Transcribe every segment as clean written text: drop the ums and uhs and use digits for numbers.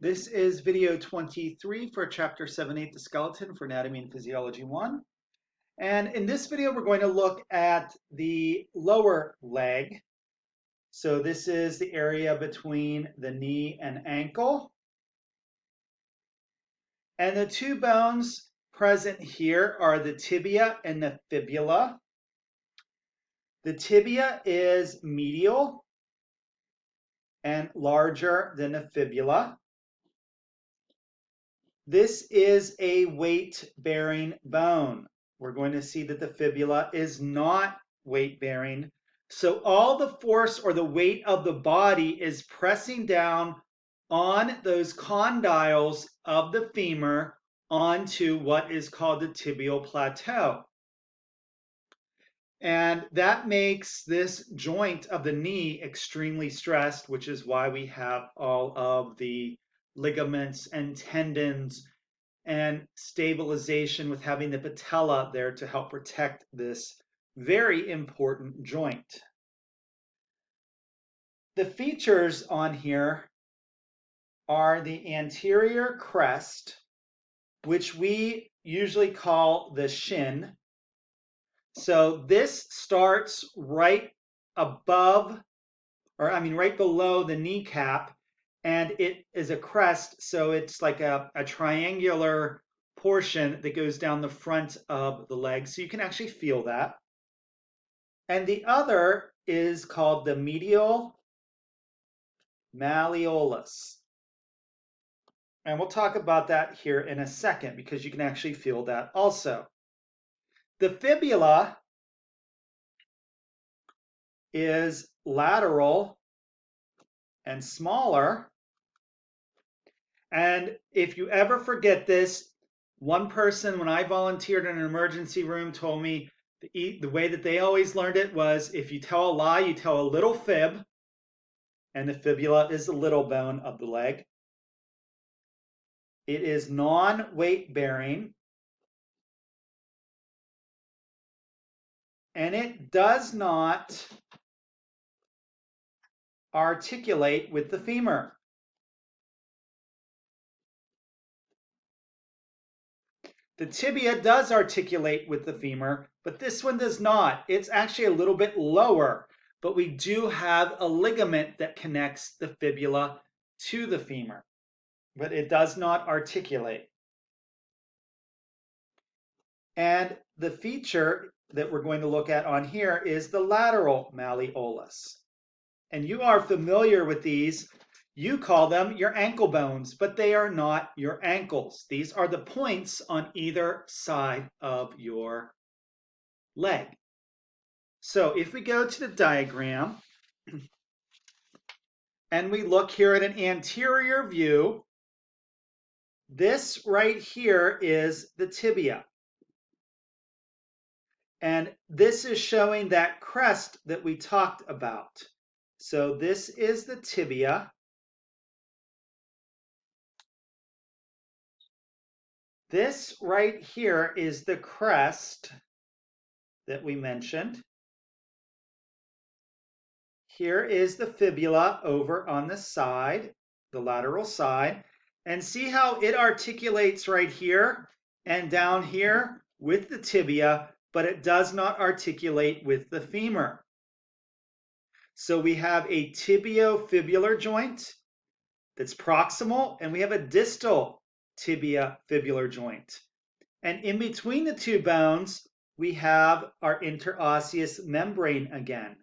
This is video 23 for chapter 7-8, the skeleton for Anatomy and Physiology 1. And in this video, we're going to look at the lower leg. So this is the area between the knee and ankle. And the two bones present here are the tibia and the fibula. The tibia is medial and larger than the fibula. This is a weight-bearing bone. We're going to see that the fibula is not weight-bearing. So all the force or the weight of the body is pressing down on those condyles of the femur onto what is called the tibial plateau. And that makes this joint of the knee extremely stressed, which is why we have all of the ligaments and tendons and stabilization with having the patella there to help protect this very important joint. The features on here are the anterior crest, which we usually call the shin. So this starts right above, right below the kneecap, and it is a crest, so it's like a triangular portion that goes down the front of the leg, so you can actually feel that. And the other is called the medial malleolus. And we'll talk about that here in a second because you can actually feel that also. The fibula is lateral and smaller. And if you ever forget this, one person, when I volunteered in an emergency room, told me the way that they always learned it was if you tell a lie, you tell a little fib, and the fibula is the little bone of the leg. It is non-weight bearing, and it does not articulate with the femur. The tibia does articulate with the femur, but this one does not. It's actually a little bit lower, but we do have a ligament that connects the fibula to the femur, but it does not articulate. And the feature that we're going to look at on here is the lateral malleolus. And you are familiar with these. You call them your ankle bones, but they are not your ankles. These are the points on either side of your leg. So if we go to the diagram and we look here at an anterior view, this right here is the tibia. And this is showing that crest that we talked about. So this is the tibia. This right here is the crest that we mentioned. Here is the fibula over on the side, the lateral side. And see how it articulates right here and down here with the tibia, but it does not articulate with the femur. So we have a tibiofibular joint that's proximal, and we have a distal tibia-fibular joint. And in between the two bones, we have our interosseous membrane again.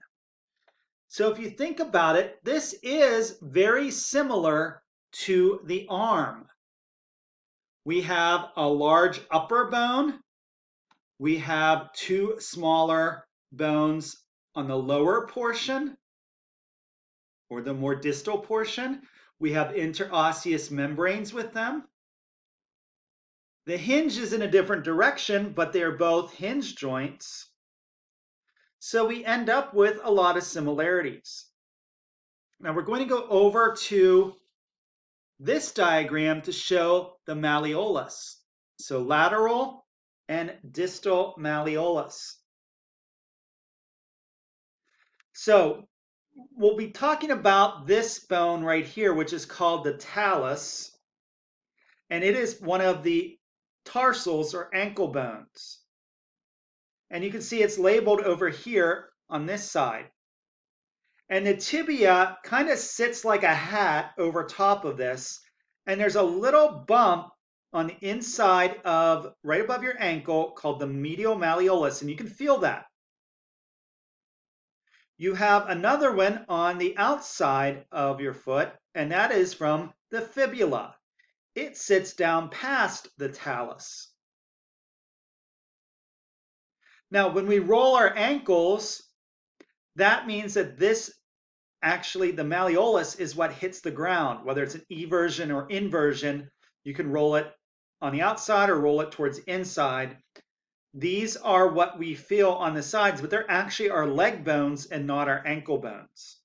So if you think about it, this is very similar to the arm. We have a large upper bone. We have two smaller bones on the lower portion, or the more distal portion. We have interosseous membranes with them. The hinge is in a different direction, but they're both hinge joints. So we end up with a lot of similarities. Now we're going to go over to this diagram to show the malleolus. So lateral and distal malleolus. So We'll be talking about this bone right here, which is called the talus, and it is one of the tarsals or ankle bones. And you can see it's labeled over here on this side. And the tibia kind of sits like a hat over top of this. And there's a little bump on the inside of right above your ankle called the medial malleolus, and you can feel that. You have another one on the outside of your foot, and that is from the fibula. It sits down past the talus. Now, when we roll our ankles, that means that this actually, the malleolus is what hits the ground, whether it's an eversion or inversion. You can roll it on the outside or roll it towards the inside. These are what we feel on the sides, but they're actually our leg bones and not our ankle bones.